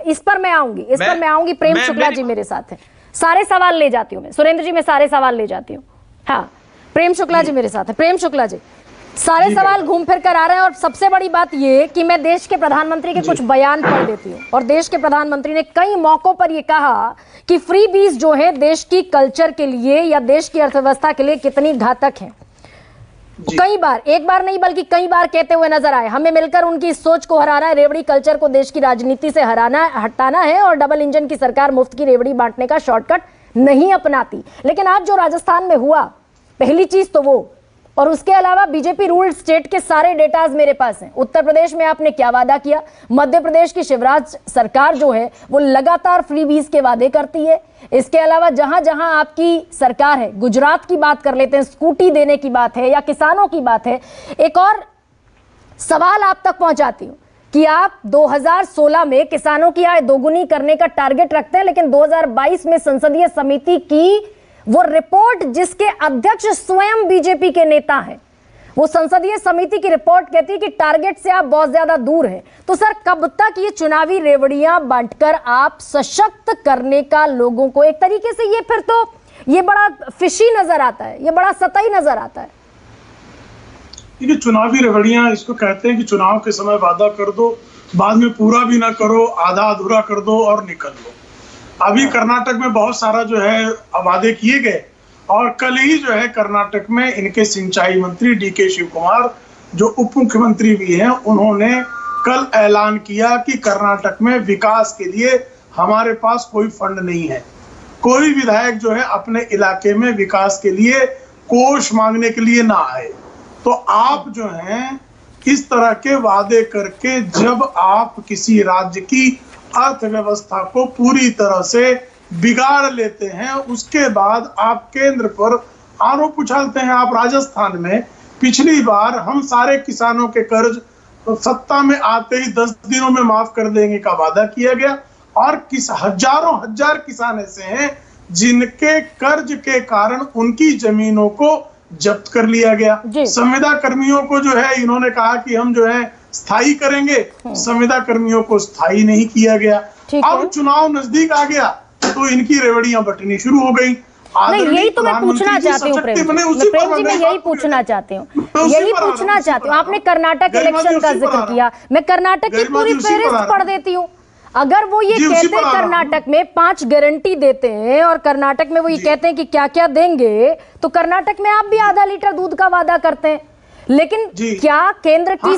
इस पर मैं आऊंगी। प्रेम शुक्ला जी मेरे साथ हैं, सारे सवाल ले जाती हूँ मैं। सुरेंद्र जी मैं सारे सवाल ले जाती हूँ। हाँ, प्रेम शुक्ला जी मेरे साथ हैं। प्रेम शुक्ला जी, सारे सवाल घूम फिर कर आ रहे हैं और सबसे बड़ी बात ये कि मैं देश के प्रधानमंत्री के कुछ बयान पढ़ देती हूँ। और देश के प्रधानमंत्री ने कई मौकों पर ये कहा कि फ्री बीज जो है देश की कल्चर के लिए या देश की अर्थव्यवस्था के लिए कितनी घातक है। कई बार, एक बार नहीं बल्कि कई बार कहते हुए नजर आए। हमें मिलकर उनकी इस सोच को हराना है, रेवड़ी कल्चर को देश की राजनीति से हटाना है और डबल इंजन की सरकार मुफ्त की रेवड़ी बांटने का शॉर्टकट नहीं अपनाती। लेकिन आज जो राजस्थान में हुआ, पहली चीज तो वो, और उसके अलावा बीजेपी रूल्ड स्टेट के सारे डेटाज मेरे पास हैं। उत्तर प्रदेश में आपने क्या वादा किया, मध्य प्रदेश की शिवराज सरकार जो है वो लगातार फ्री बीज के वादे करती है। इसके अलावा जहां जहां आपकी सरकार है, गुजरात की बात कर लेते हैं, स्कूटी देने की बात है या किसानों की बात है। एक और सवाल आप तक पहुंचाती हूं कि आप 2016 में किसानों की आय दोगुनी करने का टारगेट रखते हैं, लेकिन 2022 में संसदीय समिति की वो रिपोर्ट जिसके अध्यक्ष स्वयं बीजेपी के नेता हैं, वो संसदीय समिति की रिपोर्ट कहती है कि टारगेट से आप बहुत ज्यादा दूर हैं। तो सर कब तक ये चुनावी रेवड़ियां बांटकर आप सशक्त करने का लोगों को, एक तरीके से ये फिर तो ये बड़ा फिशी नजर आता है, ये बड़ा सतही नजर आता है। देखिए, चुनावी रेवड़ियां इसको कहते हैं कि चुनाव के समय वादा कर दो, बाद में पूरा भी ना करो, आधा अधूरा कर दो और निकल लो। अभी कर्नाटक में बहुत सारा जो है वादे किए गए और कल ही जो है कर्नाटक में इनके सिंचाई मंत्री डीके शिव कुमार जो उप मुख्यमंत्री भी हैं, उन्होंने कल ऐलान किया कि कर्नाटक में विकास के लिए हमारे पास कोई फंड नहीं है। कोई विधायक जो है अपने इलाके में विकास के लिए कोष मांगने के लिए ना आए। तो आप जो हैं इस तरह के वादे करके जब आप किसी राज्य की अर्थव्यवस्था को पूरी तरह से बिगाड़ लेते हैं, उसके बाद आप केंद्र पर आरोप उछालते हैं। आप राजस्थान में पिछली बार हम सारे किसानों के कर्ज सत्ता में आते ही 10 दिनों में माफ कर देंगे का वादा किया गया और हजारों हजार किसान ऐसे हैं जिनके कर्ज के कारण उनकी जमीनों को जब्त कर लिया गया। संविदा कर्मियों को जो है इन्होंने कहा कि हम जो है स्थायी करेंगे, संविदा कर्मियों को स्थायी नहीं किया गया। अब चुनाव नजदीक आ गया तो इनकी रेवड़ियां बटनी शुरू हो गई। नहीं, यही तो मैं पूछना चाहती हूँ प्रेम जी, मैं यही पूछना चाहती हूँ। आपने कर्नाटक इलेक्शन का जिक्र किया, मैं कर्नाटक की पूरी फहरिस्त पढ़ देती हूँ। अगर वो ये कहते हैं कर्नाटक में 5 गारंटी देते हैं और कर्नाटक में वो ये कहते हैं कि क्या क्या देंगे, तो कर्नाटक में आप भी आधा लीटर दूध का वादा करते हैं। लेकिन क्या केंद्र की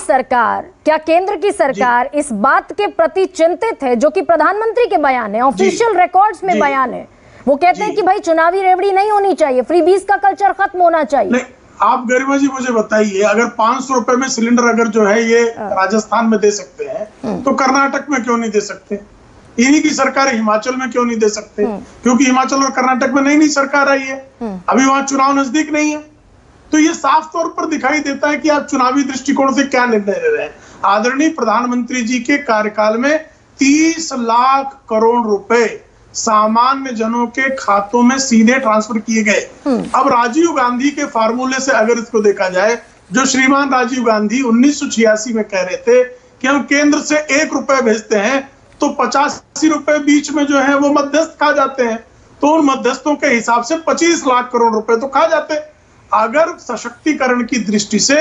सरकार इस बात के प्रति चिंतित है, जो कि प्रधानमंत्री के बयान है, ऑफिशियल रिकॉर्ड्स में बयान है, वो कहते हैं कि भाई चुनावी रेवड़ी नहीं होनी चाहिए, फ्री बीज का कल्चर खत्म होना चाहिए। नहीं, आप गरिमा जी मुझे बताइए, अगर 500 रुपए में सिलेंडर अगर जो है ये राजस्थान में दे सकते हैं तो कर्नाटक में क्यों नहीं दे सकते? इन्हीं की सरकार हिमाचल में क्यों नहीं दे सकते? क्योंकि हिमाचल और कर्नाटक में नई सरकार आई है, अभी वहां चुनाव नजदीक नहीं है। तो ये साफ तौर पर दिखाई देता है कि आप चुनावी दृष्टिकोण से क्या निर्णय ले रहे हैं। आदरणीय प्रधानमंत्री जी के कार्यकाल में 30 लाख करोड़ रुपए सामान्य जनों के खातों में सीधे ट्रांसफर किए गए। अब राजीव गांधी के फार्मूले से अगर इसको देखा जाए, जो श्रीमान राजीव गांधी 1986 में कह रहे थे कि हम केंद्र से 1 रुपए भेजते हैं तो 85 रुपए बीच में जो है वो मध्यस्थ खा जाते हैं, तो उन मध्यस्थों के हिसाब से 25 लाख करोड़ रुपए तो खा जाते। अगर सशक्तिकरण की दृष्टि से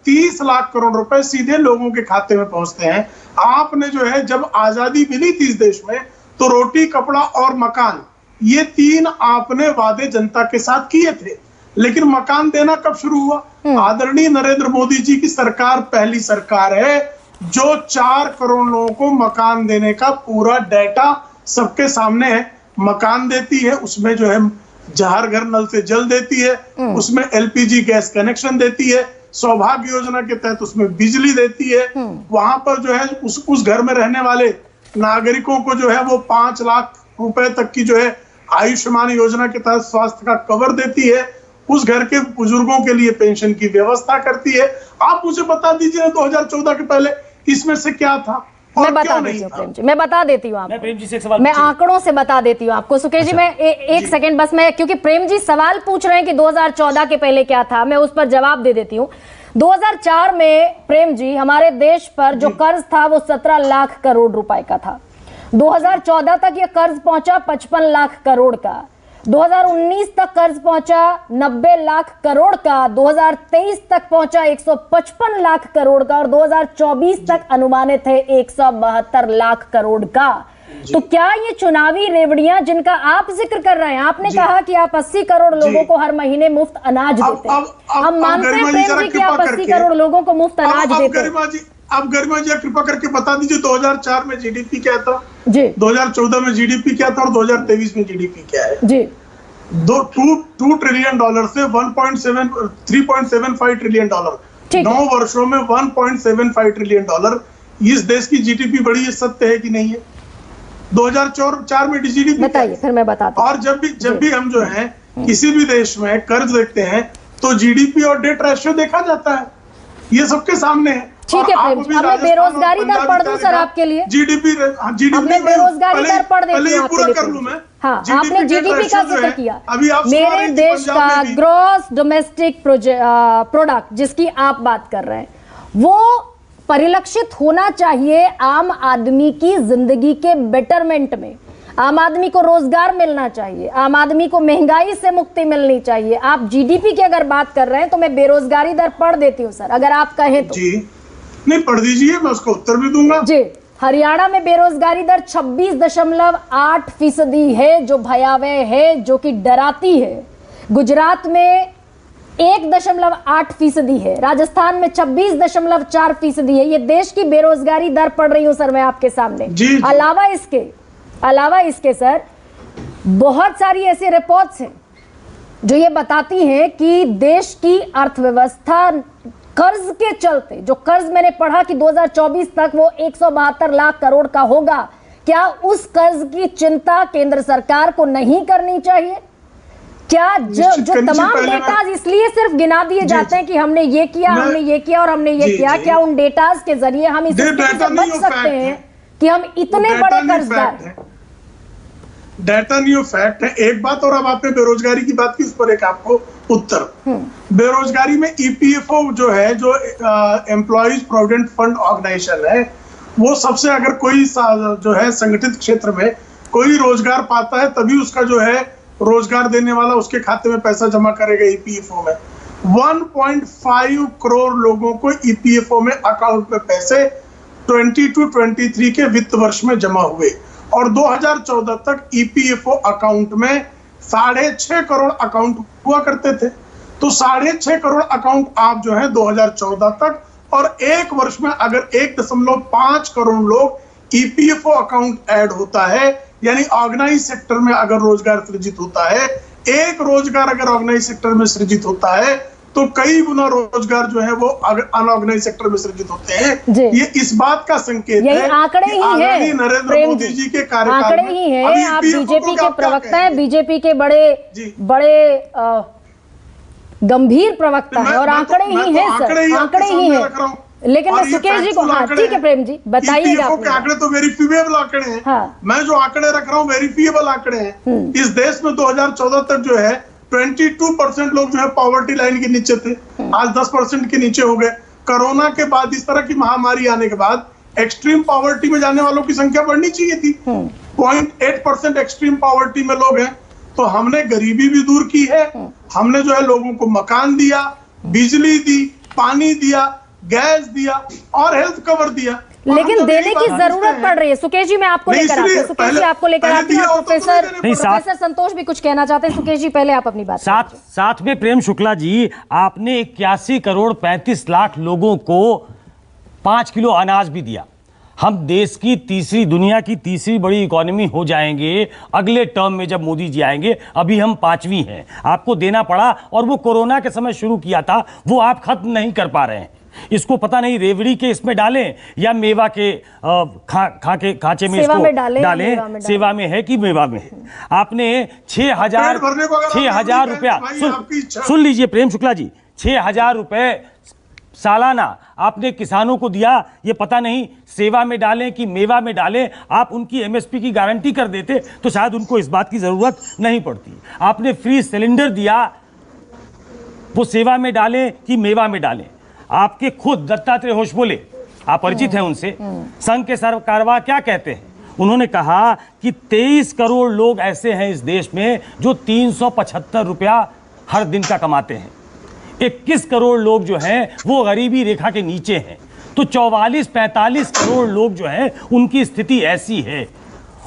30 लाख करोड़ रुपए सीधे लोगों के खाते में पहुंचते हैं। आपने जो है जब आजादी मिली थी इस देश में तो रोटी, कपड़ा और मकान, ये 3 आपने वादे जनता के साथ किए थे, लेकिन मकान देना कब शुरू हुआ? आदरणीय नरेंद्र मोदी जी की सरकार पहली सरकार है जो 4 करोड़ लोगों को मकान देने का पूरा डेटा सबके सामने है। मकान देती है, उसमें जो है जहर घर नल से जल देती है, उसमें LPG गैस कनेक्शन देती है, सौभाग्य योजना के तहत उसमें बिजली देती है। वहां पर जो है उस घर में रहने वाले नागरिकों को जो है वो 5 लाख रुपए तक की जो है आयुष्मान योजना के तहत स्वास्थ्य का कवर देती है। उस घर के बुजुर्गों के लिए पेंशन की व्यवस्था करती है। आप मुझे बता दीजिए 2014 के पहले इसमें से क्या था? मैं बता देती हूँ प्रेम जी, मैं बता देती हूँ आपको, मैं आंकड़ों से बता देती हूँ आपको। सुकेश जी, मैं एक सेकंड बस, मैं क्योंकि प्रेम जी सवाल पूछ रहे हैं कि 2014 के पहले क्या था, मैं उस पर जवाब दे देती हूँ। 2004 में प्रेम जी हमारे देश पर जो कर्ज था वो 17 लाख करोड़ रुपए का था। 2014 तक ये कर्ज पहुंचा 55 लाख करोड़ का, 2019 तक कर्ज पहुंचा 90 लाख करोड़ का, 2023 तक पहुंचा 155 लाख करोड़ का और 2024 तक अनुमानित है 172 लाख करोड़ का। तो क्या ये चुनावी रेवड़ियां जिनका आप जिक्र कर रहे हैं, आपने कहा कि आप 80 करोड़ लोगों को हर महीने मुफ्त अनाज देते हैं, हम मानते हैं प्रेम जी कि आप 80 करोड़ लोगों को मुफ्त अनाज देते हैं। आप गरिमा जी कृपा करके बता दीजिए 2004 में जीडीपी क्या था जी, 2014 में जीडीपी क्या था और 2023 में जीडीपी क्या है जी। 2 ट्रिलियन डॉलर से 3.75 ट्रिलियन डॉलर, 9 वर्षों में 1.75 ट्रिलियन डॉलर इस देश की जीडीपी बढ़ी है, सत्य है कि नहीं है? 2004 में जीडीपी बताइए, फिर मैं बताता हूं। और जब भी हम जो है किसी भी देश में कर्ज देखते हैं तो जीडीपी और डेट रेशियो देखा जाता है, ये सबके सामने है। ठीक है प्रेम जी, अब मैं बेरोजगारी दर पढ़ दूं सर आपके लिए, जीडीपी अब मैं बेरोजगारी दर पढ़ देती हूं आपके लिए। कर लूं मैं। हाँ, आपने जीडीपी का जिक्र किया, अभी आप मेरे देश का ग्रॉस डोमेस्टिक प्रोडक्ट जिसकी आप बात कर रहे हैं, वो परिलक्षित होना चाहिए आम आदमी की जिंदगी के बेटरमेंट में। आम आदमी को रोजगार मिलना चाहिए, आम आदमी को महंगाई से मुक्ति मिलनी चाहिए। आप जीडीपी की अगर बात कर रहे हैं तो मैं बेरोजगारी दर पढ़ देती हूँ सर, अगर आप कहें तो। जी नहीं, पढ़ दीजिए, मैं उसका उत्तर भी दूंगा। जी, हरियाणा में बेरोजगारी दर 26.8% है, जो भयावह है, जो कि डराती है। गुजरात में 1.8% है, राजस्थान में 26.4% है। ये देश की बेरोजगारी दर पढ़ रही हूं सर मैं आपके सामने। जी। अलावा इसके सर बहुत सारी ऐसी रिपोर्ट्स हैं जो ये बताती हैं कि देश की अर्थव्यवस्था कर्ज के चलते, जो कर्ज मैंने पढ़ा कि 2024 तक वो 172 लाख करोड़ का होगा, क्या उस कर्ज की चिंता केंद्र सरकार को नहीं करनी चाहिए? क्या जो तमाम डेटा इसलिए सिर्फ गिना दिए जाते हैं कि हमने ये किया, हमने ये किया और हमने ये किया, क्या उन डेटाज के जरिए हम इस स्थिति से बच सकते हैं कि हम इतने बड़े कर्जदार? डेटा नहीं, फैक्ट है। एक बात और, अब आपने बेरोजगारी की बात की, उस पर एक आपको उत्तर। बेरोजगारी में ईपीएफओ जो है, जो एम्प्लॉइज प्रोविडेंट फंड ऑर्गेनाइजेशन है, वो सबसे, अगर कोई जो है संगठित क्षेत्र में कोई रोजगार पाता है तभी उसका जो है रोजगार देने वाला उसके खाते में पैसा जमा करेगा ईपीएफओ में। 1.5 करोड़ लोगों को ईपीएफओ में अकाउंट में पैसे 22-23 के वित्त वर्ष में जमा हुए और 2014 तक ईपीएफओ अकाउंट में 6.5 करोड़ अकाउंट हुआ करते थे। तो 6.5 करोड़ अकाउंट आप जो है 2014 तक, और एक वर्ष में अगर 1.5 करोड़ लोग ईपीएफओ अकाउंट ऐड होता है, यानी ऑर्गेनाइज सेक्टर में अगर रोजगार सृजित होता है, एक रोजगार अगर ऑर्गेनाइज सेक्टर में सृजित होता है तो कई गुना रोजगार जो है वो अनऑर्गेनाइज सेक्टर में सृजित होते हैं। ये इस बात का संकेत है, आंकड़े ही है नरेंद्र मोदी जी के कार्यकाल आंकड़े ही है। आप बीजेपी के प्रवक्ता हैं, बीजेपी के बड़े गंभीर प्रवक्ता है और आंकड़े ही हैं सर, आंकड़े ही हैं। लेकिन मैं सुकेश जी को, हाँ ठीक है प्रेम जी बताइएगा। आंकड़े तो वेरिफिएबल आंकड़े हैं। हाँ। मैं जो आंकड़े रख रहा हूँ वेरिफिएबल आंकड़े हैं। इस देश में 2014 तक जो है 22% लोग जो है पॉवर्टी लाइन के नीचे थे, आज 10% के नीचे हो गए। कोरोना के बाद, इस तरह की महामारी आने के बाद एक्सट्रीम पॉवर्टी में जाने वालों की संख्या बढ़नी चाहिए थी। 0.8% एक्सट्रीम पॉवर्टी में लोग हैं। तो हमने गरीबी भी दूर की है, हमने जो है लोगों को मकान दिया, बिजली दी, पानी दिया, गैस दिया और हेल्थ कवर दिया। लेकिन देने की जरूरत पड़ रही है। सुकेश जी मैं आपको लेकर आती हूँ, सुकेश जी आपको लेकर आती हूँ। प्रोफेसर संतोष भी कुछ कहना चाहते हैं। सुकेश जी पहले आप अपनी बात। साथ में प्रेम शुक्ला जी, आपने 81 करोड़ 35 लाख लोगों को 5 किलो अनाज भी दिया। हम देश की दुनिया की तीसरी बड़ी इकोनॉमी हो जाएंगे अगले टर्म में जब मोदी जी आएंगे। अभी हम 5वीं हैं, आपको देना पड़ा और वो कोरोना के समय शुरू किया था, वो आप खत्म नहीं कर पा रहे हैं। इसको पता नहीं रेवड़ी के इसमें डालें या मेवा के खांचे में इसको डालें, सेवा में है कि मेवा में है। आपने 6,000 रुपया, सुन लीजिए प्रेम शुक्ला जी, 6,000 रुपए सालाना आपने किसानों को दिया। ये पता नहीं सेवा में डालें कि मेवा में डालें। आप उनकी एमएसपी की गारंटी कर देते तो शायद उनको इस बात की जरूरत नहीं पड़ती। आपने फ्री सिलेंडर दिया, वो सेवा में डालें कि मेवा में डालें। आपके खुद दत्तात्रेय होशबोले, आप परिचित हैं उनसे, संघ के सरकारवाह क्या कहते हैं? उन्होंने कहा कि 23 करोड़ लोग ऐसे हैं इस देश में जो 375 रुपया हर दिन का कमाते हैं। 21 करोड़ लोग जो हैं वो गरीबी रेखा के नीचे हैं। तो 44-45 करोड़ लोग जो हैं उनकी स्थिति ऐसी है।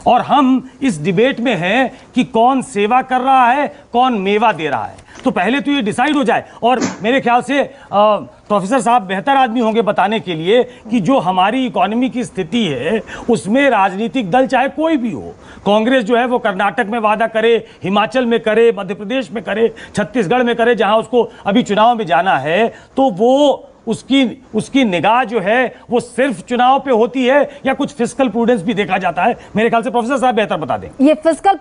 और हम इस डिबेट में हैं कि कौन सेवा कर रहा है, कौन मेवा दे रहा है। तो पहले तो ये डिसाइड हो जाए। और मेरे ख्याल से प्रोफेसर साहब बेहतर आदमी होंगे बताने के लिए कि जो हमारी इकोनॉमी की स्थिति है उसमें राजनीतिक दल चाहे कोई भी हो, कांग्रेस जो है वो कर्नाटक में वादा करे, हिमाचल में करे, मध्य प्रदेश में करे, छत्तीसगढ़ में करे, जहां उसको अभी चुनाव में जाना है, तो वो उसकी निगाह जो है वो सिर्फ चुनाव पे होती है या कुछ फिस्कल प्रूडेंस भी देखा जाता है? मेरे ख्याल से प्रोफेसर साहब बेहतर बता दें। ये फिस्कल